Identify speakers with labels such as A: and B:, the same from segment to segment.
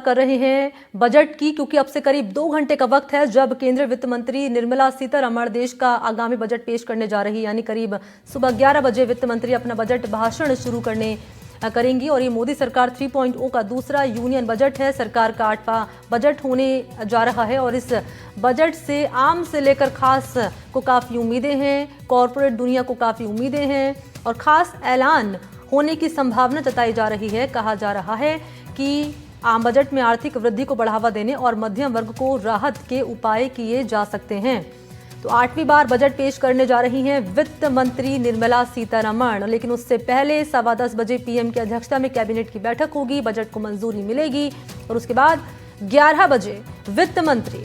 A: कर रहे हैं बजट की, क्योंकि अब से करीब 2 घंटे का वक्त है जब केंद्रीय वित्त मंत्री निर्मला सीतारमण देश का आगामी बजट पेश करने जा रही है। यानी करीब सुबह 11 बजे वित्त मंत्री अपना बजट भाषण शुरू करेंगी और ये मोदी सरकार 3.0 का दूसरा यूनियन बजट है। सरकार का 8वां बजट होने जा रहा है और इस बजट से आम से लेकर खास को काफ़ी उम्मीदें हैं, कॉरपोरेट दुनिया को काफ़ी उम्मीदें हैं और खास ऐलान होने की संभावना जताई जा रही है। कहा जा रहा है कि आम बजट में आर्थिक वृद्धि को बढ़ावा देने और मध्यम वर्ग को राहत के उपाय किए जा सकते हैं। तो 8वीं बार बजट पेश करने जा रही हैं वित्त मंत्री निर्मला सीतारमण, लेकिन उससे पहले 10:15 बजे पीएम की अध्यक्षता में कैबिनेट की बैठक होगी, बजट को मंजूरी मिलेगी और उसके बाद 11 बजे वित्त मंत्री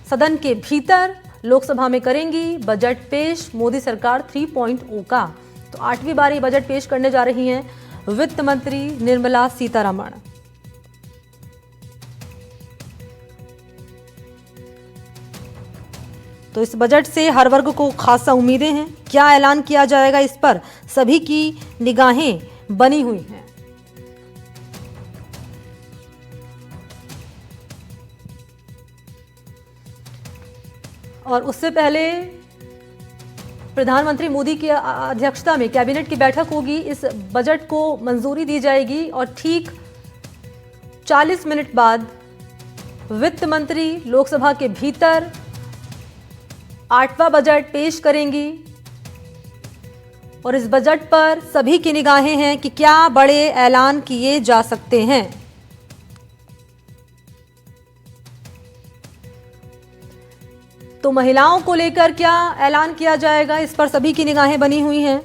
A: सदन के भीतर लोकसभा में करेंगी बजट पेश मोदी सरकार 3.0 का। तो 8वीं बार ये बजट पेश करने जा रही हैं वित्त मंत्री निर्मला सीतारमण। तो इस बजट से हर वर्ग को खासा उम्मीदें हैं। क्या ऐलान किया जाएगा, इस पर सभी की निगाहें बनी हुई हैं। और उससे पहले प्रधानमंत्री मोदी की अध्यक्षता में कैबिनेट की बैठक होगी, इस बजट को मंजूरी दी जाएगी और ठीक 40 मिनट बाद वित्त मंत्री लोकसभा के भीतर 8वां बजट पेश करेंगी और इस बजट पर सभी की निगाहें हैं कि क्या बड़े ऐलान किए जा सकते हैं। तो महिलाओं को लेकर क्या ऐलान किया जाएगा, इस पर सभी की निगाहें बनी हुई हैं।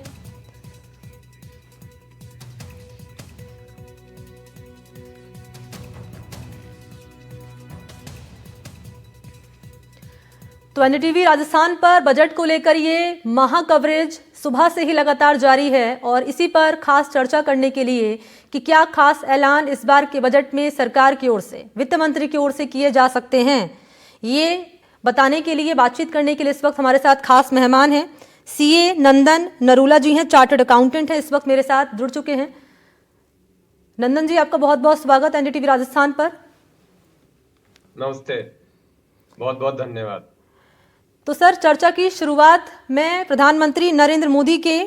A: तो एनडीटीवी राजस्थान पर बजट को लेकर ये महा कवरेज सुबह से ही लगातार जारी है और इसी पर खास चर्चा करने के लिए कि क्या खास ऐलान इस बार के बजट में सरकार की ओर से, वित्त मंत्री की ओर से किए जा सकते हैं, ये बताने के लिए, बातचीत करने के लिए इस वक्त हमारे साथ खास मेहमान हैं। सीए नंदन नरूला जी हैं, चार्टर्ड अकाउंटेंट हैं, इस वक्त मेरे साथ जुड़ चुके हैं। नंदन जी, आपका बहुत बहुत स्वागत एनडीटीवी राजस्थान पर।
B: नमस्ते, बहुत बहुत धन्यवाद।
A: तो सर, चर्चा की शुरुआत मैं प्रधानमंत्री नरेंद्र मोदी के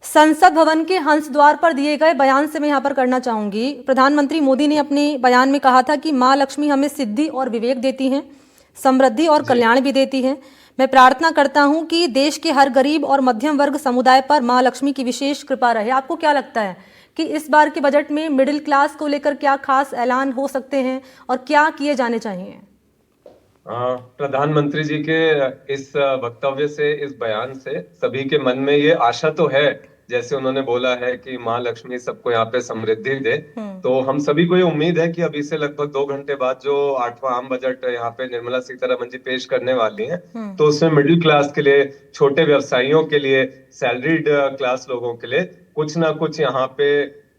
A: संसद भवन के हंस द्वार पर दिए गए बयान से मैं यहाँ पर करना चाहूंगी। प्रधानमंत्री मोदी ने अपने बयान में कहा था कि माँ लक्ष्मी हमें सिद्धि और विवेक देती हैं, समृद्धि और कल्याण भी देती हैं। मैं प्रार्थना करता हूं कि देश के हर गरीब और मध्यम वर्ग समुदाय पर माँ लक्ष्मी की विशेष कृपा रहे। आपको क्या लगता है कि इस बार के बजट में मिडिल क्लास को लेकर क्या खास ऐलान हो सकते हैं और क्या किए जाने चाहिए?
B: प्रधानमंत्री जी के इस वक्तव्य से, इस बयान से सभी के मन में ये आशा तो है, जैसे उन्होंने बोला है कि माँ लक्ष्मी सबको यहाँ पे समृद्धि दे, तो हम सभी को ये उम्मीद है कि अभी से लगभग 2 घंटे बाद जो 8वां आम बजट यहाँ पे निर्मला सीतारमण जी पेश करने वाली हैं, तो उसमें मिडिल क्लास के लिए, छोटे व्यवसायियों के लिए, सैलरीड क्लास लोगों के लिए कुछ ना कुछ यहाँ पे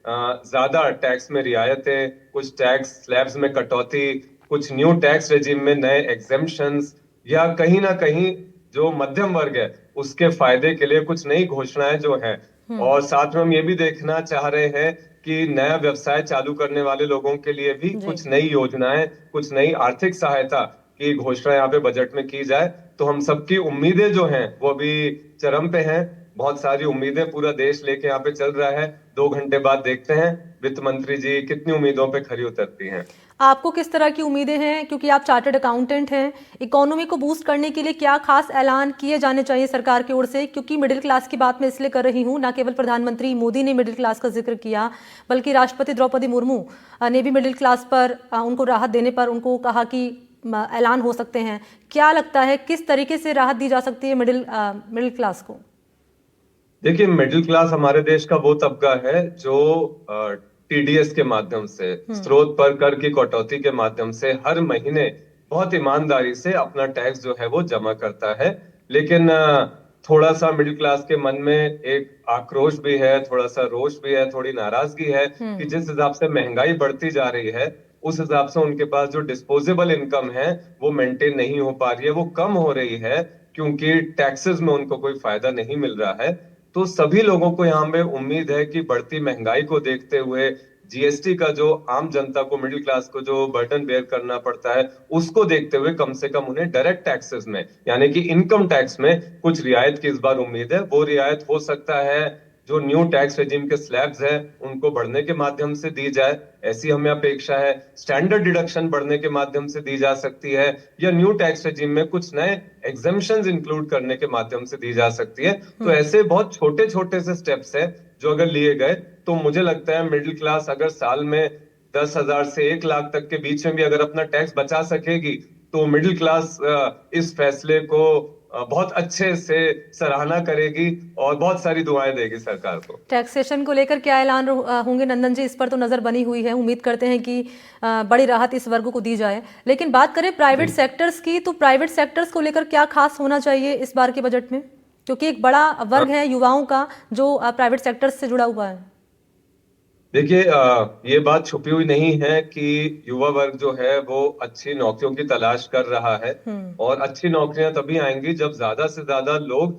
B: ज्यादा टैक्स में रियायतें, कुछ टैक्स स्लैब्स में कटौती, कुछ न्यू टैक्स रेजिम में नए एग्जेम्पशंस या कहीं ना कहीं जो मध्यम वर्ग है उसके फायदे के लिए कुछ नई घोषणाएं जो हैं, और साथ में हम ये भी देखना चाह रहे हैं कि नया व्यवसाय चालू करने वाले लोगों के लिए भी कुछ नई योजनाएं, कुछ नई आर्थिक सहायता की घोषणा यहाँ पे बजट में की जाए। तो हम सबकी उम्मीदें जो हैं वो अभी चरम पे हैं, बहुत सारी उम्मीदें पूरा देश लेके यहाँ पे चल रहा है। 2 घंटे बाद देखते हैं वित्त मंत्री जी कितनी उम्मीदों पे खरी उतरती हैं।
A: आपको किस तरह की उम्मीदें हैं, क्योंकि आप चार्टर्ड अकाउंटेंट हैं? इकोनॉमी को बूस्ट करने के लिए क्या खास ऐलान किए जाने चाहिए सरकार की ओर से? क्योंकि मिडिल क्लास की बात मैं इसलिए कर रही हूँ, ना केवल प्रधानमंत्री मोदी ने मिडिल क्लास का जिक्र किया, बल्कि राष्ट्रपति द्रौपदी मुर्मू ने भी मिडिल क्लास पर उनको राहत देने पर उनको कहा कि ऐलान हो सकते हैं। क्या लगता है किस तरीके से राहत दी जा सकती है मिडिल क्लास को?
B: देखिए, मिडिल क्लास हमारे देश का वो तबका है जो टीडीएस के माध्यम से, स्रोत पर कर की कटौती के माध्यम से हर महीने बहुत ईमानदारी से अपना टैक्स जो है वो जमा करता है। लेकिन थोड़ा सा मिडिल क्लास के मन में एक आक्रोश भी है, थोड़ा सा रोष भी है, थोड़ी नाराजगी है कि जिस हिसाब से महंगाई बढ़ती जा रही है उस हिसाब से उनके पास जो डिस्पोजेबल इनकम है वो मेंटेन नहीं हो पा रही है, वो कम हो रही है, क्योंकि टैक्सेस में उनको कोई फायदा नहीं मिल रहा है। तो सभी लोगों को यहाँ पे उम्मीद है कि बढ़ती महंगाई को देखते हुए, जीएसटी का जो आम जनता को, मिडिल क्लास को जो बर्डन बेयर करना पड़ता है, उसको देखते हुए कम से कम उन्हें डायरेक्ट टैक्सेस में यानी कि इनकम टैक्स में कुछ रियायत की इस बार उम्मीद है। वो रियायत हो सकता है जो न्यू टैक्स रेजिम के स्लैब्स हैं उनको बढ़ने के माध्यम से दी जाए, ऐसी हमें अपेक्षा है। स्टैंडर्ड डिडक्शन बढ़ने के माध्यम से दी जा सकती है, या न्यू टैक्स रेजिम में कुछ नए एग्जेम्पशंस इंक्लूड करने के माध्यम से दी जा सकती है। तो ऐसे बहुत छोटे छोटे से स्टेप्स है जो अगर लिए गए तो मुझे लगता है मिडिल क्लास अगर साल में 10,000 से 1 लाख तक के बीच में भी अगर अपना टैक्स बचा सकेगी तो मिडिल क्लास इस फैसले को बहुत अच्छे से सराहना करेगी और बहुत सारी दुआएं देगी सरकार को।
A: टैक्सेशन को लेकर क्या ऐलान होंगे नंदन जी, इस पर तो नजर बनी हुई है। उम्मीद करते हैं कि बड़ी राहत इस वर्ग को दी जाए। लेकिन बात करें प्राइवेट सेक्टर्स की, तो प्राइवेट सेक्टर्स को लेकर क्या खास होना चाहिए इस बार के बजट में, क्योंकि एक बड़ा वर्ग है युवाओं का जो प्राइवेट सेक्टर्स से जुड़ा हुआ है।
B: देखिए, ये बात छुपी हुई नहीं है कि युवा वर्ग जो है वो अच्छी नौकरियों की तलाश कर रहा है, और अच्छी नौकरियां तभी आएंगी जब ज्यादा से ज्यादा लोग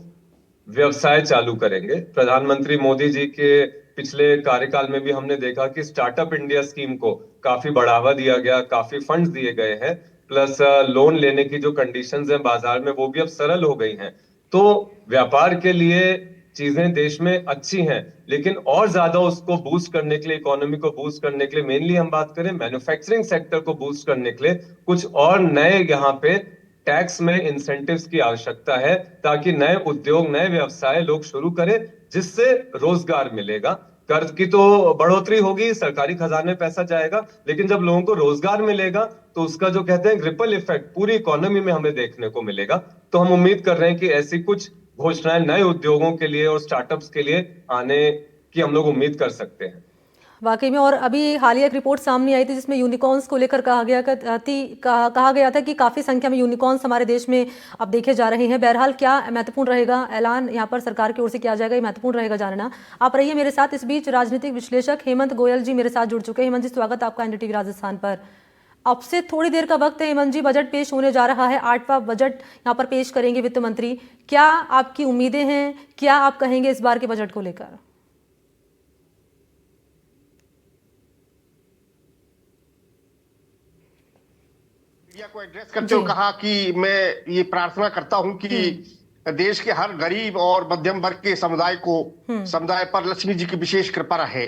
B: व्यवसाय चालू करेंगे। प्रधानमंत्री मोदी जी के पिछले कार्यकाल में भी हमने देखा कि स्टार्टअप इंडिया स्कीम को काफी बढ़ावा दिया गया, काफी फंड्स दिए गए हैं, प्लस लोन लेने की जो कंडीशंस हैं बाजार में वो भी अब सरल हो गई हैं। तो व्यापार के लिए चीजें देश में अच्छी हैं, लेकिन और ज्यादा उसको बूस्ट करने के लिए, इकोनॉमी को बूस्ट करने के लिए, मेनली हम बात करें मैन्युफैक्चरिंग सेक्टर को बूस्ट करने के लिए, कुछ और नए यहाँ पे टैक्स में इंसेंटिव्स की आवश्यकता है, ताकि नए उद्योग, नए व्यवसाय लोग शुरू करें, जिससे रोजगार मिलेगा। कर्ज की तो बढ़ोतरी होगी, सरकारी खजाने में पैसा जाएगा, लेकिन जब लोगों को रोजगार मिलेगा तो उसका जो कहते हैं रिपल इफेक्ट पूरी इकोनॉमी में हमें देखने को मिलेगा। तो हम उम्मीद कर रहे हैं कि ऐसी कुछ घोषणाएं नए उद्योगों के लिए और स्टार्टअप्स के लिए आने की हम लोग उम्मीद कर सकते हैं।
A: वाकई में, और अभी हालिया एक रिपोर्ट सामने आई थी जिसमें यूनिकॉर्न्स को लेकर कहा गया था कि काफ़ी संख्या में यूनिकॉर्न्स हमारे देश में अब देखे जा रहे हैं। बहरहाल क्या महत्वपूर्ण रहेगा ऐलान यहाँ पर सरकार की ओर से किया जाएगा, ये महत्वपूर्ण रहेगा जानना। आप रहिए मेरे साथ। इस बीच राजनीतिक विश्लेषक हेमंत गोयल जी मेरे साथ जुड़ चुके हैं। हेमंत जी, स्वागत आपका एनडीटीवी राजस्थान पर। अब से थोड़ी देर का वक्त है हेमंत जी, बजट पेश होने जा रहा है। 8वां बजट यहाँ पर पेश करेंगे वित्त मंत्री। क्या आपकी उम्मीदें हैं, क्या आप कहेंगे इस बार के बजट को लेकर?
C: मीडिया को एड्रेस करते हुए कहा कि मैं ये प्रार्थना करता हूं कि देश के हर गरीब और मध्यम वर्ग के समुदाय पर लक्ष्मी जी की विशेष कृपा रहे।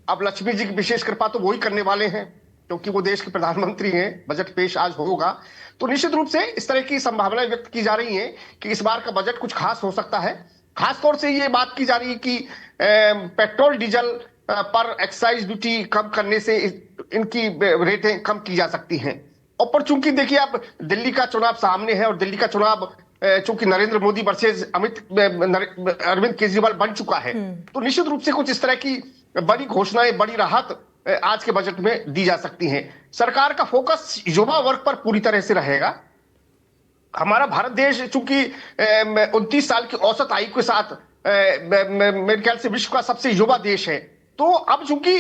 C: अब लक्ष्मी जी की विशेष कृपा तो वही करने वाले हैं क्योंकि वो देश के प्रधानमंत्री हैं। बजट पेश आज होगा तो निश्चित रूप से इस तरह की संभावनाएं व्यक्त की जा रही हैं कि इस बार का बजट कुछ खास हो सकता है। खासतौर से ये बात की जा रही है कि पेट्रोल डीजल पर एक्साइज ड्यूटी कम करने से इनकी रेटें कम की जा सकती हैं। और पर चूंकि देखिए अब दिल्ली का चुनाव सामने है और दिल्ली का चुनाव चूंकि नरेंद्र मोदी वर्सेस अरविंद केजरीवाल बन चुका है, तो निश्चित रूप से कुछ इस तरह की बड़ी घोषणाएं, बड़ी राहत आज के बजट में दी जा सकती हैं। सरकार का फोकस युवा वर्ग पर पूरी तरह से रहेगा। हमारा भारत देश चूंकि 29 साल की औसत आयु के साथ मेरे ख्याल से विश्व का सबसे युवा देश है, तो अब चूंकि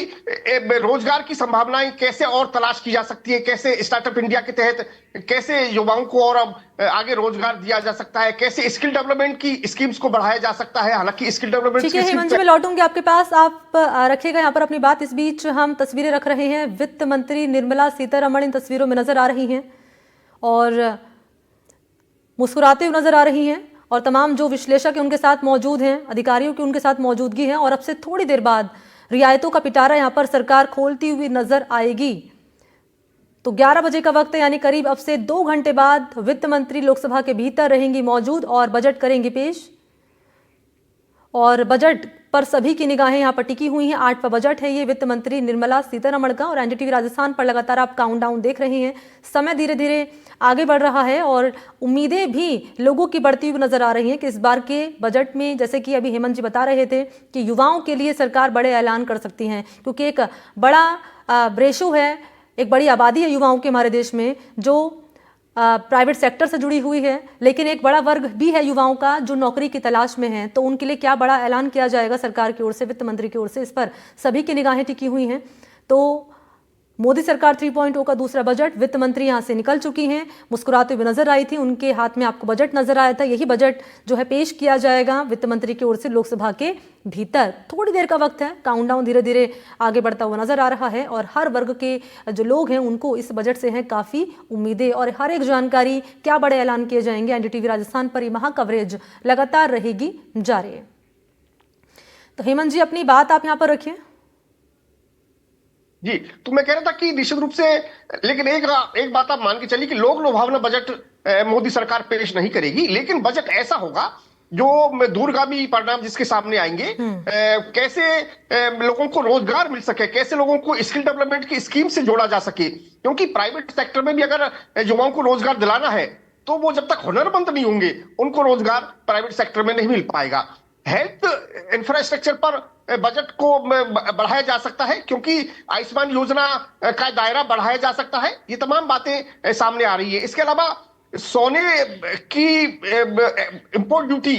C: रोजगार की संभावनाएं कैसे और तलाश की जा सकती है, कैसे स्टार्टअप इंडिया के तहत कैसे युवाओं को और अब आगे रोजगार दिया जा सकता है, कैसे स्किल डेवलपमेंट की स्कीम्स को बढ़ाया जा सकता है। हालांकि स्किल डेवलपमेंट,
A: ठीक है हेमंत जी, मैं लौटूंगी आपके पास, आप रखिएगा यहाँ पर अपनी बात। इस बीच हम तस्वीरें रख रहे हैं। वित्त मंत्री निर्मला सीतारमण इन तस्वीरों में नजर आ रही हैं और मुस्कुराते हुए नजर आ रही हैं, और तमाम जो विश्लेषक हैं उनके साथ मौजूद हैं, अधिकारियों की उनके साथ मौजूदगी है। और अब से थोड़ी देर बाद रियायतों का पिटारा यहां पर सरकार खोलती हुई नजर आएगी। तो 11 बजे का वक्त है, यानी करीब अब से 2 घंटे बाद वित्त मंत्री लोकसभा के भीतर रहेंगी मौजूद और बजट करेंगे पेश। और बजट पर सभी की निगाहें यहां पर टिकी हुई हैं। 8वां बजट है ये वित्त मंत्री निर्मला सीतारमण का, और एनडीटीवी राजस्थान पर लगातार आप काउंटडाउन देख रहे हैं। समय धीरे धीरे आगे बढ़ रहा है और उम्मीदें भी लोगों की बढ़ती हुई नजर आ रही हैं कि इस बार के बजट में, जैसे कि अभी हेमंत जी बता रहे थे, कि युवाओं के लिए सरकार बड़े ऐलान कर सकती हैं, क्योंकि एक बड़ा रेशो है, एक बड़ी आबादी है युवाओं के हमारे देश में जो प्राइवेट सेक्टर से जुड़ी हुई है, लेकिन एक बड़ा वर्ग भी है युवाओं का जो नौकरी की तलाश में है। तो उनके लिए क्या बड़ा ऐलान किया जाएगा सरकार की ओर से, वित्त मंत्री की ओर से, इस पर सभी की निगाहें टिकी हुई हैं। तो मोदी सरकार 3.0 का दूसरा बजट, वित्त मंत्री यहां से निकल चुकी हैं, मुस्कुराते हुए नजर आई थी, उनके हाथ में आपको बजट नजर आया था। यही बजट जो है पेश किया जाएगा वित्त मंत्री की ओर से लोकसभा के भीतर। थोड़ी देर का वक्त है, काउंटडाउन धीरे धीरे आगे बढ़ता हुआ नजर आ रहा है और हर वर्ग के जो लोग हैं उनको इस बजट से हैं काफी उम्मीदें और हर एक जानकारी, क्या बड़े ऐलान किए जाएंगे। एनडीटीवी राजस्थान पर ये महा कवरेज लगातार रहेगी जारी। तो हेमंत जी अपनी बात आप यहां पर रखिए।
C: जी, तो मैं कह रहा था कि निश्चित रूप से, लेकिन एक बात आप मान के चलिए कि लोक लुभावना बजट मोदी सरकार पेश नहीं करेगी, लेकिन बजट ऐसा होगा जो दूरगामी परिणाम जिसके सामने आएंगे, कैसे लोगों को रोजगार मिल सके, कैसे लोगों को स्किल डेवलपमेंट की स्कीम से जोड़ा जा सके, क्योंकि प्राइवेट सेक्टर में भी अगर युवाओं को रोजगार दिलाना है तो वो जब तक हुनरमंद नहीं होंगे उनको रोजगार प्राइवेट सेक्टर में नहीं मिल पाएगा। हेल्थ इंफ्रास्ट्रक्चर पर बजट को बढ़ाया जा सकता है, क्योंकि आयुष्मान योजना का दायरा बढ़ाया जा सकता है। ये तमाम बातें सामने आ रही है। इसके अलावा सोने की इंपोर्ट ड्यूटी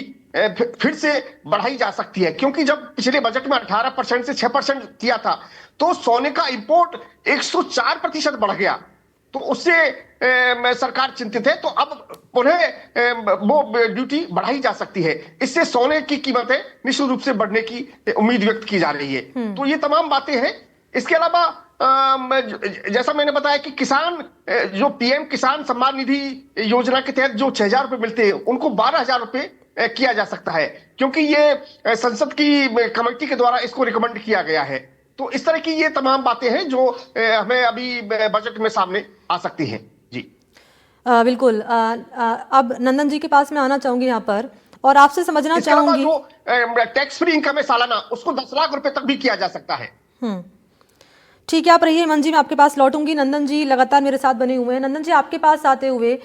C: फिर से बढ़ाई जा सकती है, क्योंकि जब पिछले बजट में 18% से 6% किया था तो सोने का इंपोर्ट 104% बढ़ गया, तो उससे सरकार चिंतित है। तो अब पुनः वो ड्यूटी बढ़ाई जा सकती है, इससे सोने की कीमतें निश्चित रूप से बढ़ने की उम्मीद व्यक्त की जा रही है। तो ये तमाम बातें हैं। इसके अलावा जैसा मैंने बताया कि किसान जो पीएम किसान सम्मान निधि योजना के तहत जो 6,000 रुपए मिलते हैं उनको 12,000 रुपए किया जा सकता है, क्योंकि ये संसद की कमेटी के द्वारा इसको रिकमेंड किया गया है। तो इस तरह की ये तमाम बातें हैं जो हमें अभी बजट में सामने आ सकती हैं। जी
A: बिल्कुल। अब नंदन जी के पास मैं आना चाहूंगी यहाँ पर और आपसे समझना चाहूंगी,
C: जो टैक्स फ्री इनकम है सालाना, उसको 10 लाख रुपए तक भी किया जा सकता है।
A: ठीक है, आप रहिए हेमंत जी, मैं आपके पास लौटूंगी। नंदन जी लगातार मेरे साथ बने हुए हैं। नंदन जी आपके पास आते हुए,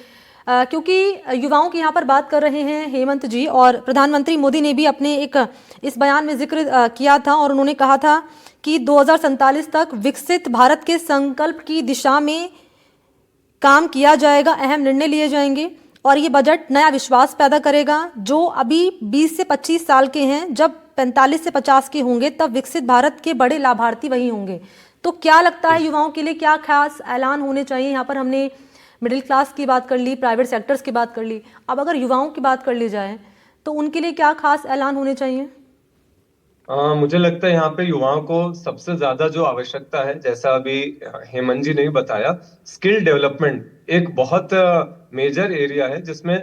A: क्योंकि युवाओं की यहाँ पर बात कर रहे हैं हेमंत जी, और प्रधानमंत्री मोदी ने भी अपने एक इस बयान में जिक्र किया था और उन्होंने कहा था कि 2047 तक विकसित भारत के संकल्प की दिशा में काम किया जाएगा, अहम निर्णय लिए जाएंगे और ये बजट नया विश्वास पैदा करेगा। जो अभी 20 से 25 साल के हैं, जब 45 से 50 के होंगे तब विकसित भारत के बड़े लाभार्थी वही होंगे। तो क्या लगता है युवाओं के लिए क्या खास ऐलान होने चाहिए? यहाँ पर हमने मिडिल क्लास की बात कर ली, प्राइवेट सेक्टर्स की बात कर ली, अब अगर युवाओं की बात कर ली जाए तो उनके लिए क्या खास ऐलान होने चाहिए?
B: मुझे लगता है यहाँ पे युवाओं को सबसे ज्यादा जो आवश्यकता है, जैसा अभी हेमंत जी ने भी बताया, स्किल डेवलपमेंट एक बहुत मेजर एरिया है जिसमें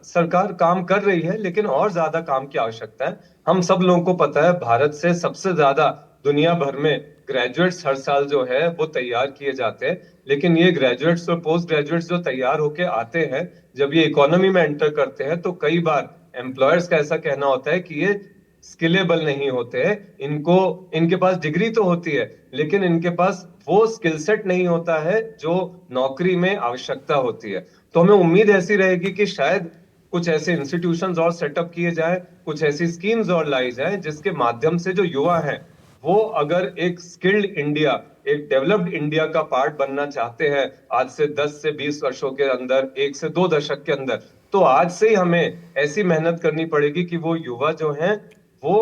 B: सरकार काम कर रही है, लेकिन और ज्यादा काम की आवश्यकता है। हम सब लोगों को पता है भारत से सबसे ज्यादा दुनिया भर में ग्रेजुएट्स हर साल जो है वो तैयार किए जाते हैं, लेकिन ये ग्रेजुएट्स और पोस्ट ग्रेजुएट्स जो तैयार होके आते हैं, जब ये इकोनॉमी में एंटर करते हैं तो कई बार एम्प्लॉयर्स का ऐसा कहना होता है कि ये स्किलेबल नहीं होते हैं। इनके पास डिग्री तो होती है लेकिन इनके पास वो स्किल सेट नहीं होता है जो नौकरी में आवश्यकता होती है। तो हमें उम्मीद ऐसी रहेगी कि शायद कुछ ऐसे इंस्टीट्यूशंस और सेटअप किए जाए, कुछ ऐसी स्कीम्स और लाई जाए जिसके माध्यम से जो युवा हैं वो अगर एक स्किल्ड इंडिया, एक डेवलप्ड इंडिया का पार्ट बनना चाहते हैं आज से 10 से 20 वर्षों के अंदर, 1 से 2 दशक के अंदर, तो आज से ही हमें ऐसी मेहनत करनी पड़ेगी कि वो युवा जो हैं वो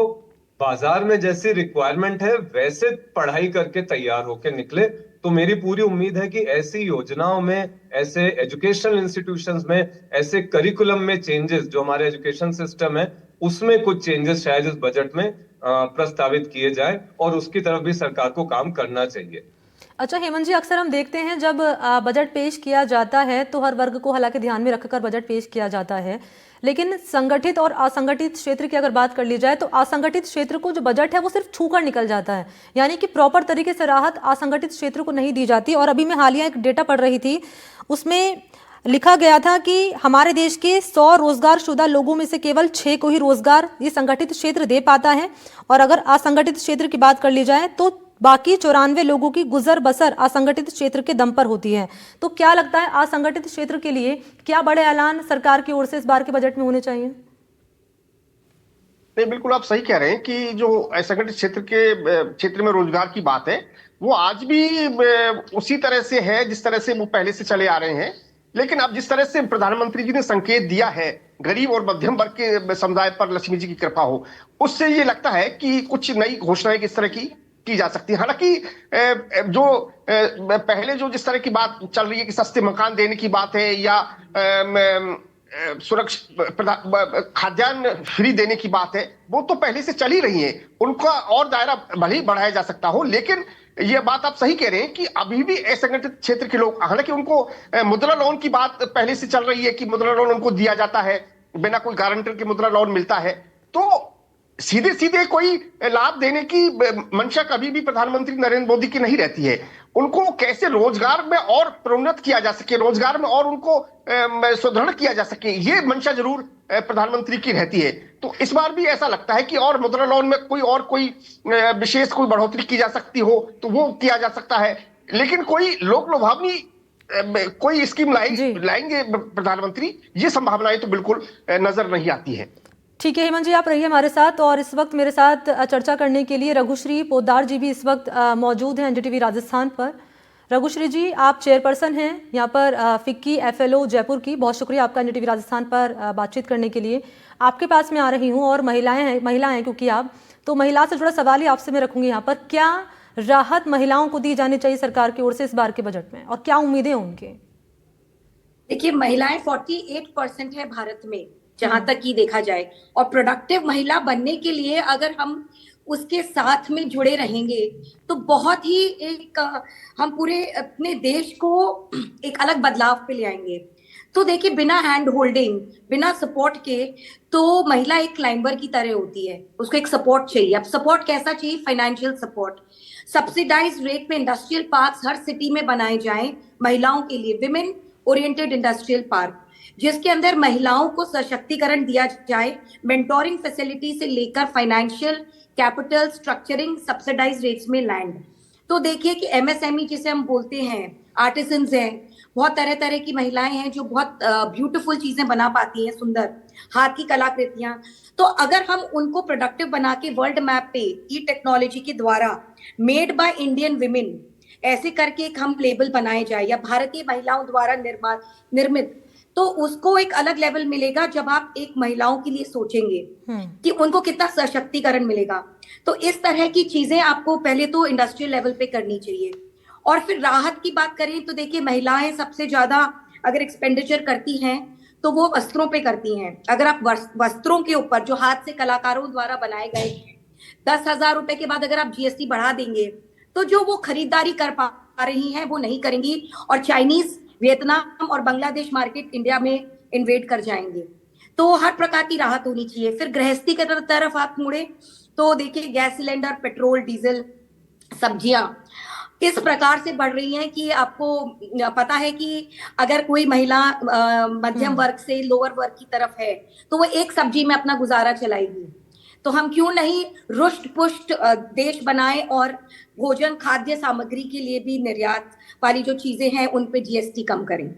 B: बाजार में जैसी रिक्वायरमेंट है वैसे पढ़ाई करके तैयार होकर निकले। तो मेरी पूरी उम्मीद है कि ऐसी योजनाओं में, ऐसे एजुकेशनल इंस्टीट्यूशंस में, ऐसे करिकुलम में चेंजेस, जो हमारे एजुकेशन सिस्टम है उसमें कुछ चेंजेस शायद इस बजट में प्रस्तावित किए जाए और उसकी तरफ भी सरकार को काम करना चाहिए।
A: अच्छा हेमंत जी, अक्सर हम देखते हैं जब बजट पेश किया जाता है तो हर वर्ग को हालांकि ध्यान में रखकर बजट पेश किया जाता है, लेकिन संगठित और असंगठित क्षेत्र की अगर बात कर ली जाए तो असंगठित क्षेत्र को जो बजट है वो सिर्फ छूकर निकल जाता है, यानी कि प्रॉपर तरीके से राहत असंगठित क्षेत्र को नहीं दी जाती। और अभी मैं हालिया एक डेटा पढ़ रही थी, उसमें लिखा गया था कि हमारे देश के 100 रोजगार शुदा लोगों में से केवल 6 को ही रोजगार ये संगठित क्षेत्र दे पाता है, और अगर असंगठित क्षेत्र की बात कर ली जाए तो बाकी 94 लोगों की गुजर बसर असंगठित क्षेत्र के दम पर होती है। तो क्या लगता है असंगठित क्षेत्र के लिए क्या बड़े ऐलान सरकार की ओर से इस बार के बजट में होने चाहिए?
C: नहीं, बिल्कुल आप सही कह रहे हैं कि जो असंगठित क्षेत्र में रोजगार की बात है वो आज भी उसी तरह से है जिस तरह से वो पहले से चले आ रहे हैं। लेकिन अब जिस तरह से प्रधानमंत्री जी ने संकेत दिया है गरीब और मध्यम वर्ग के समुदाय पर लक्ष्मी जी की कृपा हो, उससे ये लगता है कि कुछ नई घोषणाएं किस तरह की की जा सकती है। हालांकि जो पहले जो जिस तरह की बात चल रही है कि सस्ते मकान देने की बात है या सुरक्षा खाद्यान्न फ्री देने की बात है, वो तो पहले से चल ही रही है, उनका और दायरा भले ही बढ़ाया जा सकता हो। लेकिन ये बात आप सही कह रहे हैं कि अभी भी असंगठित क्षेत्र के लोग, हालांकि उनको मुद्रा लोन की बात पहले से चल रही है कि मुद्रा लोन उनको दिया जाता है, बिना कोई गारंटर के मुद्रा लोन मिलता है, तो सीधे सीधे कोई लाभ देने की मंशा कभी भी प्रधानमंत्री नरेंद्र मोदी की नहीं रहती है। उनको कैसे रोजगार में और प्रोन्नत किया जा सके, रोजगार में और उनको सुदृढ़ किया जा सके, ये मंशा जरूर प्रधानमंत्री की रहती है। तो इस बार भी ऐसा लगता है कि और मुद्रा लोन में कोई विशेष कोई बढ़ोतरी की जा सकती हो तो वो किया जा सकता है। लेकिन कोई लोक लुभावनी कोई स्कीम लाएंगे प्रधानमंत्री, ये संभावनाएं तो बिल्कुल नजर नहीं आती है।
A: ठीक है हेमंत जी, आप रहिए हमारे साथ। और इस वक्त मेरे साथ चर्चा करने के लिए रघुश्री पोद्दार जी भी इस वक्त मौजूद हैं एनडीटीवी राजस्थान पर। रघुश्री जी, आप चेयरपर्सन हैं यहाँ पर फिक्की एफएलओ जयपुर की। बहुत शुक्रिया आपका एनडीटीवी राजस्थान पर बातचीत करने के लिए। आपके पास मैं आ रही हूँ और महिला हैं क्योंकि आप तो महिला से जुड़ा सवाल ही आपसे मैं रखूंगी यहाँ पर। क्या राहत महिलाओं को दी जानी चाहिए सरकार की ओर से इस बार के बजट में, और क्या उम्मीदें उनके?
D: देखिए, महिलाएं 48% है भारत में जहां तक की देखा जाए, और प्रोडक्टिव महिला बनने के लिए अगर हम उसके साथ में जुड़े रहेंगे तो बहुत ही हम पूरे अपने देश को एक अलग बदलाव पे ले आएंगे। तो देखिए, बिना हैंड होल्डिंग, बिना सपोर्ट के तो महिला एक क्लाइंबर की तरह होती है, उसको एक सपोर्ट चाहिए। अब सपोर्ट कैसा चाहिए? Financial support. सब्सिडाइज रेट में इंडस्ट्रियल पार्क्स हर सिटी में बनाए जाएं महिलाओं के लिए, विमेन ओरिएंटेड इंडस्ट्रियल पार्क, जिसके अंदर महिलाओं को सशक्तिकरण दिया जाए, मेंटोरिंग फैसिलिटी से लेकर financial capital, structuring, subsidise rates में लैंड। तो देखिए कि एमएसएमई जिसे हम बोलते हैं, आर्टिसंस हैं, बहुत तरह तरह की महिलाएं हैं जो बहुत ब्यूटीफुल चीजें बना पाती हैं, सुंदर हाथ की कलाकृतियां। तो अगर हम उनको प्रोडक्टिव बना के वर्ल्ड मैप पे ई टेक्नोलॉजी के द्वारा मेड बाय इंडियन विमेन ऐसे करके एक हम लेबल बनाए जाए, या भारतीय महिलाओं द्वारा निर्मित, तो उसको एक अलग लेवल मिलेगा जब आप एक महिलाओं के लिए सोचेंगे कि उनको कितना सशक्तिकरण मिलेगा। तो इस तरह की चीजें आपको पहले तो इंडस्ट्रियल लेवल पे करनी चाहिए। और फिर राहत की बात करें तो देखिए, महिलाएं सबसे ज्यादा अगर एक्सपेंडिचर करती हैं तो वो वस्त्रों पे करती हैं। अगर आप वस्त्रों के ऊपर जो हाथ से कलाकारों द्वारा बनाए गए 10,000 रुपए के बाद अगर आप जीएसटी बढ़ा देंगे तो जो वो खरीदारी कर पा रही हैं वो नहीं करेंगी, और चाइनीज, वियतनाम और बांग्लादेश मार्केट इंडिया में इन्वेट कर जाएंगे। तो हर प्रकार की राहत होनी चाहिए। फिर गृहस्थी की तरफ आप मुड़े तो देखिए, गैस सिलेंडर, पेट्रोल, डीजल, सब्जियां इस प्रकार से बढ़ रही हैं कि आपको पता है कि अगर कोई महिला मध्यम वर्ग से लोअर वर्ग की तरफ है तो वो एक सब्जी में अपना गुजारा चलाएगी। तो हम क्यों नहीं रुष्ट पुष्ट देश बनाएं और भोजन खाद्य सामग्री के लिए भी निर्यात वाली जो चीजें हैं उन पे जीएसटी कम करें।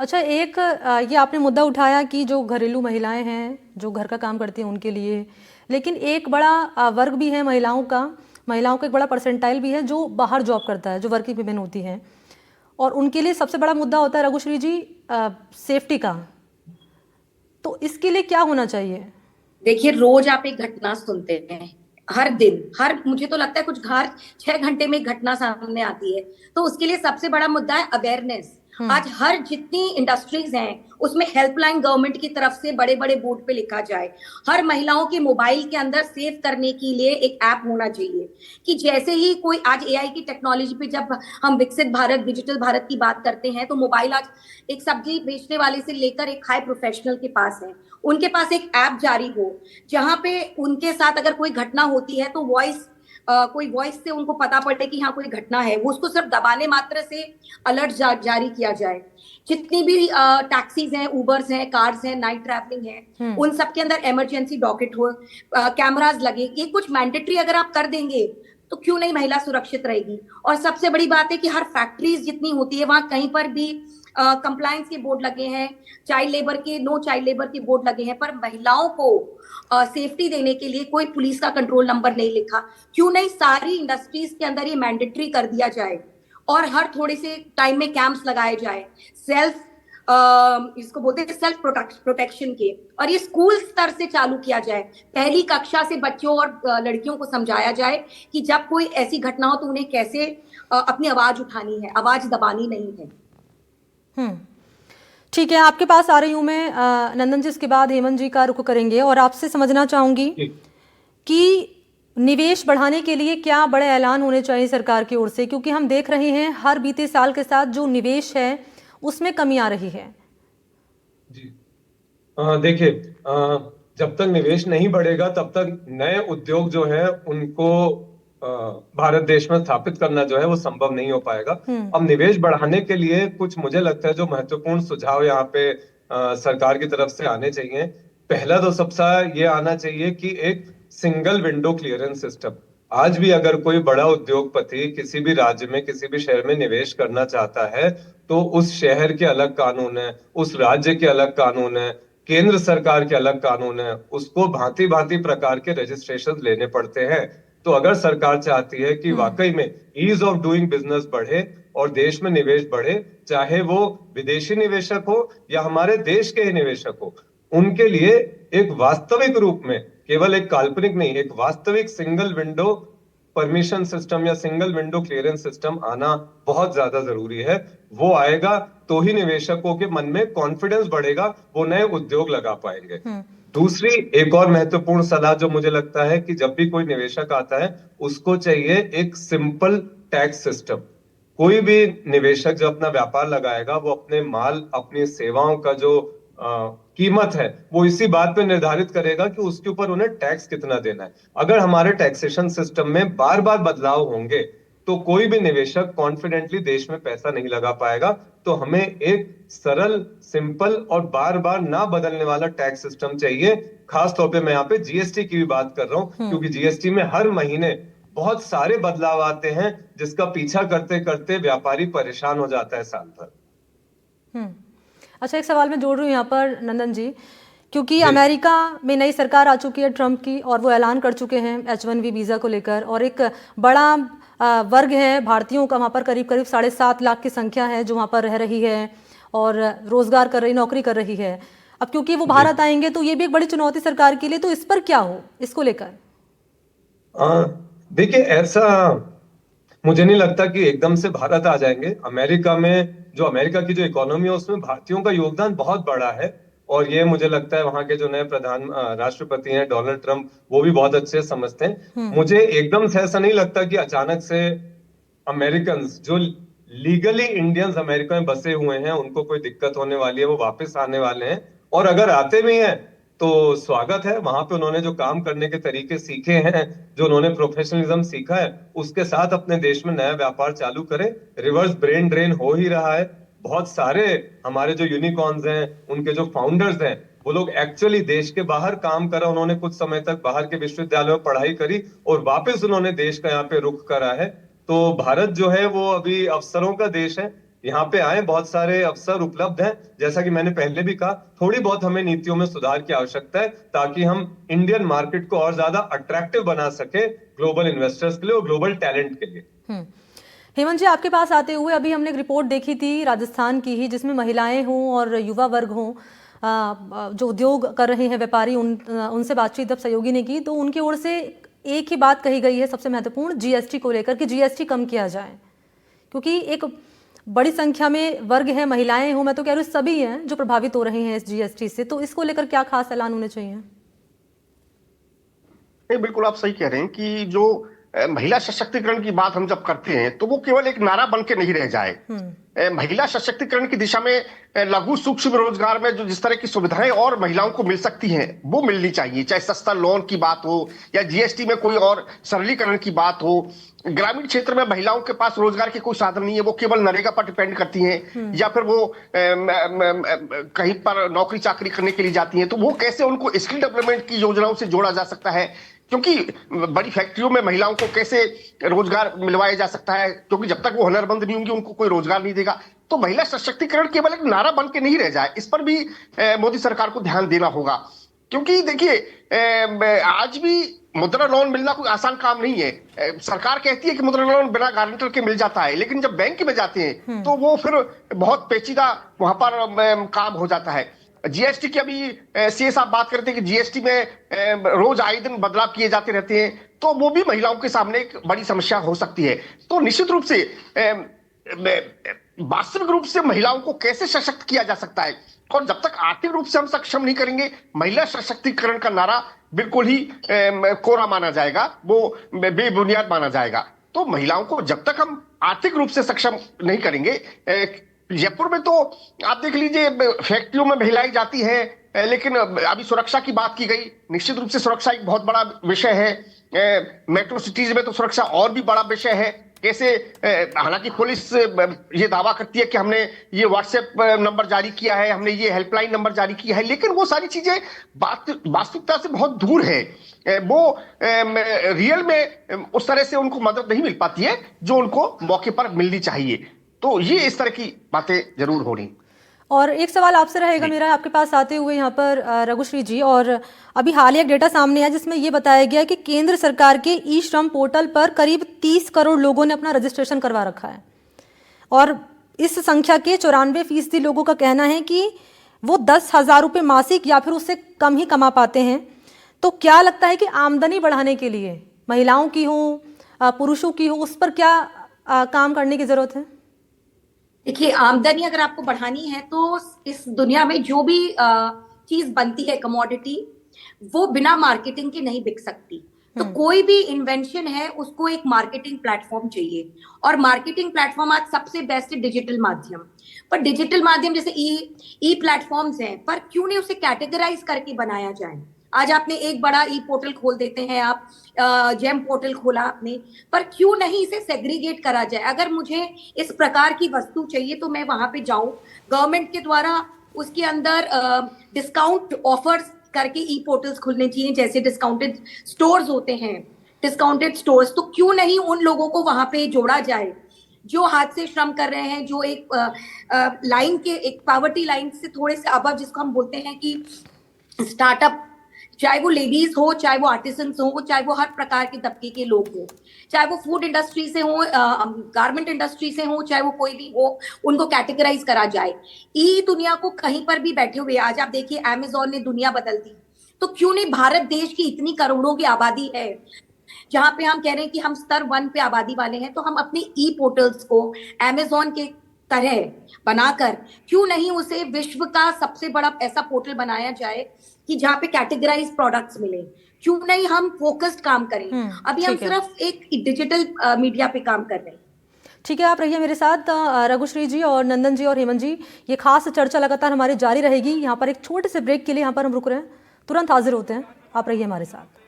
A: अच्छा, एक ये आपने मुद्दा उठाया कि जो घरेलू महिलाएं हैं जो घर का काम करती हैं उनके लिए, लेकिन एक बड़ा वर्ग भी है महिलाओं का एक बड़ा परसेंटाइल भी है जो बाहर जॉब करता है, जो वर्किंग वुमेन होती हैं, और उनके लिए सबसे बड़ा मुद्दा होता है रघुश्री जी सेफ्टी का। तो इसके लिए क्या होना चाहिए?
D: देखिए, रोज आप एक घटना सुनते हैं, हर दिन मुझे तो लगता है कुछ 6 घंटे में एक घटना सामने आती है। तो उसके लिए सबसे बड़ा मुद्दा है अवेयरनेस। आज हर जितनी इंडस्ट्रीज हैं उसमें हेल्पलाइन गवर्नमेंट की तरफ से बड़े बड़े बोर्ड पे लिखा जाए। हर महिलाओं के मोबाइल के अंदर सेव करने के लिए एक ऐप होना चाहिए कि जैसे ही कोई, आज एआई की टेक्नोलॉजी पे जब हम विकसित भारत, डिजिटल भारत की बात करते हैं तो मोबाइल आज एक सब्जी बेचने वाले से लेकर एक हाई प्रोफेशनल के पास है, उनके पास एक ऐप जारी हो जहां पे उनके साथ अगर कोई घटना होती है तो कोई वॉइस से उनको पता पड़े कि यहाँ कोई घटना है, वो उसको सिर्फ दबाने मात्र से अलर्ट जारी किया जाए। जितनी भी टैक्सीज हैं, उबर्स हैं, कार्स हैं, नाइट ट्रैवलिंग है, उन सब के अंदर इमरजेंसी डॉकेट हो, कैमराज लगे। ये कुछ मैंडेटरी अगर आप कर देंगे तो क्यों नहीं महिला सुरक्षित रहेगी। और सबसे बड़ी बात है कि हर फैक्ट्रीज जितनी होती है वहां कहीं पर भी कंप्लायंस के बोर्ड लगे हैं, चाइल्ड लेबर के, नो चाइल्ड लेबर के बोर्ड लगे हैं, पर महिलाओं को सेफ्टी देने के लिए कोई पुलिस का कंट्रोल नंबर नहीं लिखा। क्यों नहीं सारी इंडस्ट्रीज के अंदर ये मैंडेटरी कर दिया जाए और हर थोड़े से टाइम में कैंप्स लगाए जाए, सेल्फ इसको बोलते हैं सेल्फ प्रोटेक्शन के, और ये स्कूल स्तर से चालू किया जाए। पहली कक्षा से बच्चों और लड़कियों को समझाया जाए कि जब कोई ऐसी घटना हो तो उन्हें कैसे अपनी आवाज उठानी है, आवाज दबानी नहीं है।
A: ठीक है, आपके पास आ रही हूँ मैं नंदन जी, इसके बाद हेमंत जी का रुख करेंगे और आपसे समझना चाहूंगी कि निवेश बढ़ाने के लिए क्या बड़े ऐलान होने चाहिए सरकार की ओर से, क्योंकि हम देख रहे हैं हर बीते साल के साथ जो निवेश है उसमें कमी आ रही है।
B: जी देखिए, जब तक निवेश नहीं बढ़ेगा तब तक नए उद्योग जो है उनको भारत देश में स्थापित करना जो है वो संभव नहीं हो पाएगा। अब निवेश बढ़ाने के लिए कुछ मुझे लगता है जो महत्वपूर्ण सुझाव यहाँ पे सरकार की तरफ से आने चाहिए। पहला तो सबसे ये आना चाहिए कि एक सिंगल विंडो क्लियरेंस सिस्टम। आज भी अगर कोई बड़ा उद्योगपति किसी भी राज्य में किसी भी शहर में निवेश करना चाहता है तो उस शहर के अलग कानून है, उस राज्य के अलग कानून है, केंद्र सरकार के अलग कानून है, उसको भांति भांति प्रकार के रजिस्ट्रेशन लेने पड़ते हैं। तो अगर सरकार चाहती है कि वाकई में ईज ऑफ डूइंग बिजनेस बढ़े और देश में निवेश बढ़े, चाहे वो विदेशी निवेशक हो या हमारे देश के ही निवेशक हो, उनके लिए एक वास्तविक रूप में, केवल एक काल्पनिक नहीं, एक वास्तविक सिंगल विंडो परमिशन सिस्टम या सिंगल विंडो क्लियरेंस सिस्टम आना बहुत ज्यादा जरूरी है। वो आएगा तो ही निवेशकों के मन में कॉन्फिडेंस बढ़ेगा, वो नए उद्योग लगा पाएंगे। दूसरी एक और महत्वपूर्ण सलाह जो मुझे लगता है कि जब भी कोई निवेशक आता है उसको चाहिए एक सिंपल टैक्स सिस्टम। कोई भी निवेशक जो अपना व्यापार लगाएगा वो अपने माल, अपनी सेवाओं का जो कीमत है वो इसी बात पे निर्धारित करेगा कि उसके ऊपर उन्हें टैक्स कितना देना है। अगर हमारे टैक्सेशन सिस्टम में बार बार बदलाव होंगे तो कोई भी निवेशक कॉन्फिडेंटली देश में पैसा नहीं लगा पाएगा। तो हमें एक सरल, सिंपल और बार बार ना बदलने वाला टैक्स सिस्टम चाहिए। खास तौर पे मैं यहाँ पे जीएसटी की भी बात कर रहा हूँ, क्योंकि जीएसटी में हर महीने बहुत सारे बदलाव आते हैं जिसका पीछा करते करते व्यापारी परेशान हो जाता है साल भर।
A: अच्छा, एक सवाल मैं जोड़ रही हूँ यहाँ पर नंदन जी, क्योंकि अमेरिका में नई सरकार आ चुकी है ट्रंप की और वो ऐलान कर चुके हैं H1B वीज़ा को लेकर, और एक बड़ा वर्ग है भारतीयों का वहाँ पर, करीब करीब 7.5 लाख की संख्या है जो वहाँ पर रह रही है और रोजगार कर रही, नौकरी कर रही है। अब क्योंकि वो भारत आएंगे तो ये भी एक बड़ी चुनौती सरकार के लिए, तो इस पर क्या हो, इसको लेकर?
B: देखिए, ऐसा मुझे नहीं लगता कि एकदम से भारत आ जाएंगे। अमेरिका में जो अमेरिका की जो इकोनॉमी है उसमें भारतीयों का योगदान बहुत बड़ा है, और ये मुझे लगता है वहां के जो नए राष्ट्रपति हैं डोनाल्ड ट्रंप, वो भी बहुत अच्छे समझते हैं। मुझे एकदम से ऐसा नहीं लगता कि अचानक से अमेरिकन जो लीगली इंडियंस अमेरिका में बसे हुए हैं उनको कोई दिक्कत होने वाली है, वो वापस आने वाले हैं। और अगर आते भी हैं तो स्वागत है। वहां पे उन्होंने जो काम करने के तरीके सीखे हैं, जो उन्होंने प्रोफेशनलिज्म सीखा है, उसके साथ अपने देश में नया व्यापार चालू करें। रिवर्स ब्रेन ड्रेन हो ही रहा है। बहुत सारे हमारे जो यूनिकॉर्न्स हैं, उनके जो फाउंडर्स हैं, वो लोग एक्चुअली देश के बाहर काम करा। उन्होंने कुछ समय तक बाहर के विश्वविद्यालयों में पढ़ाई करी और वापस उन्होंने देश का यहाँ पे रुख करा है। तो भारत जो है वो अभी अवसरों का देश है। यहाँ पे आए, बहुत सारे अवसर उपलब्ध हैं। जैसा कि मैंने पहले भी कहा, थोड़ी बहुत हमें नीतियों में सुधार की आवश्यकता है ताकि हम इंडियन मार्केट को और ज्यादा अट्रैक्टिव बना सके ग्लोबल इन्वेस्टर्स के लिए और ग्लोबल टैलेंट के लिए।
A: हेमंत जी, आपके पास आते हुए अभी हमने एक रिपोर्ट देखी थी राजस्थान की ही, जिसमें महिलाएं हों और युवा वर्ग हों, जो उद्योग कर रहे हैं व्यापारी, उनसे बातचीत जब सहयोगी ने की तो उनकी ओर से एक ही बात कही गई है सबसे महत्वपूर्ण, जीएसटी को लेकर कि जीएसटी कम किया जाए, क्योंकि एक बड़ी संख्या में वर्ग है, महिलाएं हो, मैं तो कह रही हूँ सभी हैं जो प्रभावित हो रहे हैं इस जीएसटी से। तो इसको लेकर क्या खास ऐलान होने चाहिए?
C: बिल्कुल आप सही कह रहे हैं कि जो महिला सशक्तिकरण की बात हम जब करते हैं तो वो केवल एक नारा बन के नहीं रह जाए। महिला सशक्तिकरण की दिशा में लघु सूक्ष्म रोजगार में जो जिस तरह की सुविधाएं और महिलाओं को मिल सकती हैं वो मिलनी चाहिए, चाहे सस्ता लोन की बात हो या जीएसटी में कोई और सरलीकरण की बात हो। ग्रामीण क्षेत्र में महिलाओं के पास रोजगार के कोई साधन नहीं है, वो केवल नरेगा पर डिपेंड करती हैं या फिर वो कहीं पर नौकरी चाकरी करने के लिए जाती हैं। तो वो कैसे उनको स्किल डेवलपमेंट की योजनाओं से जोड़ा जा सकता है, क्योंकि बड़ी फैक्ट्रियों में महिलाओं को कैसे रोजगार मिलवाया जा सकता है, क्योंकि जब तक वो हुनरमंद नहीं होंगी उनको कोई रोजगार नहीं देगा। तो महिला सशक्तिकरण केवल एक नारा बन के नहीं रह जाए, इस पर भी मोदी सरकार को ध्यान देना होगा। क्योंकि देखिए आज भी मुद्रा लोन मिलना कोई आसान काम नहीं है। सरकार कहती है कि मुद्रा लोन बिना गारंटर के मिल जाता है, लेकिन जब बैंक में जाते हैं तो वो फिर बहुत पेचीदा वहां पर काम हो जाता है। जीएसटी की अभी सीए साहब बात करते हैं कि जीएसटी में रोज आए दिन बदलाव किए जाते रहते हैं, तो वो भी महिलाओं के सामने एक बड़ी समस्या हो सकती है। तो निश्चित रूप से वास्तविक रूप से महिलाओं को कैसे सशक्त किया जा सकता है, और जब तक आर्थिक रूप से हम सक्षम नहीं करेंगे, महिला सशक्तिकरण का नारा बिल्कुल ही कोरा माना जाएगा, वो बेबुनियाद माना जाएगा। तो महिलाओं को जब तक हम आर्थिक रूप से सक्षम नहीं करेंगे, जयपुर में तो आप देख लीजिए फैक्ट्रियों में महिलाएं जाती हैं, लेकिन अभी सुरक्षा की बात की गई, निश्चित रूप से सुरक्षा एक बहुत बड़ा विषय है। मेट्रो सिटीज में तो सुरक्षा और भी बड़ा विषय है। कैसे, हालांकि पुलिस ये दावा करती है कि हमने ये व्हाट्सएप नंबर जारी किया है, हमने ये हेल्पलाइन नंबर जारी किया है, लेकिन वो सारी चीजें वास्तविकता से बहुत दूर है। वो रियल में उस तरह से उनको मदद नहीं मिल पाती है जो उनको मौके पर मिलनी चाहिए। तो ये इस तरह की बातें जरूर हो रही।
A: और एक सवाल आपसे रहेगा मेरा आपके पास आते हुए यहाँ पर रघुश्री जी, और अभी हालिया डेटा सामने आया जिसमें ये बताया गया कि केंद्र सरकार के ई श्रम पोर्टल पर करीब 30 करोड़ लोगों ने अपना रजिस्ट्रेशन करवा रखा है, और इस संख्या के 94% लोगों का कहना है कि वो 10,000 रुपये मासिक या फिर उससे कम ही कमा पाते हैं। तो क्या लगता है कि आमदनी बढ़ाने के लिए महिलाओं की हो पुरुषों की हो, उस पर क्या काम करने की जरूरत है?
D: देखिए, आमदनी अगर आपको बढ़ानी है तो इस दुनिया में जो भी चीज बनती है, कमोडिटी, वो बिना मार्केटिंग के नहीं बिक सकती। तो कोई भी इन्वेंशन है उसको एक मार्केटिंग प्लेटफॉर्म चाहिए, और मार्केटिंग प्लेटफॉर्म आज सबसे बेस्ट है डिजिटल माध्यम। पर डिजिटल माध्यम जैसे ई प्लेटफॉर्म्स हैं, पर क्यों नहीं उसे कैटेगराइज करके बनाया जाए। आज आपने एक बड़ा ई पोर्टल खोल देते हैं, आप जेम पोर्टल खोला आपने, पर क्यों नहीं इसे सेग्रीगेट करा जाए। अगर मुझे इस प्रकार की वस्तु चाहिए तो मैं वहां पे जाऊं, गवर्नमेंट के द्वारा उसके अंदर डिस्काउंट ऑफर्स करके ई पोर्टल्स खुलने चाहिए, जैसे डिस्काउंटेड स्टोर्स होते हैं, डिस्काउंटेड स्टोर्स। तो क्यों नहीं उन लोगों को वहां पे जोड़ा जाए जो हाथ से श्रम कर रहे हैं, जो एक लाइन के, एक पॉवर्टी लाइन से थोड़े से अबव, जिसको हम बोलते हैं कि स्टार्टअप, चाहे वो लेडीज हो, चाहे वो आर्टिसंस हो, चाहे वो हर प्रकार के तबके के लोग हो, चाहे वो फूड इंडस्ट्री से हो, गारमेंट इंडस्ट्री से हो, चाहे वो कोई भी हो, उनको कैटेगराइज करा जाए। ई दुनिया को कहीं पर भी बैठे हुए, आज आप देखिए अमेज़न ने दुनिया बदल दी, तो क्यों नहीं भारत देश की इतनी करोड़ों की आबादी है जहां पे हम कह रहे हैं कि हम स्तर 1 पे आबादी वाले हैं, तो हम अपने ई पोर्टल्स को अमेज़न के तरह बनाकर क्यों नहीं उसे विश्व का सबसे बड़ा ऐसा पोर्टल बनाया जाए कि जहाँ पे कैटेगराइज प्रोडक्ट्स मिले। क्यों नहीं हम फोकस्ड काम करें। अभी हम सिर्फ एक डिजिटल मीडिया पे काम कर रहे हैं।
A: ठीक है, आप रहिए मेरे साथ रघुश्री जी और नंदन जी और हेमंत जी। ये खास चर्चा लगातार हमारी जारी रहेगी। यहाँ पर एक छोटे से ब्रेक के लिए यहाँ पर हम रुक रहे हैं, तुरंत हाजिर होते हैं, आप रहिए हमारे साथ।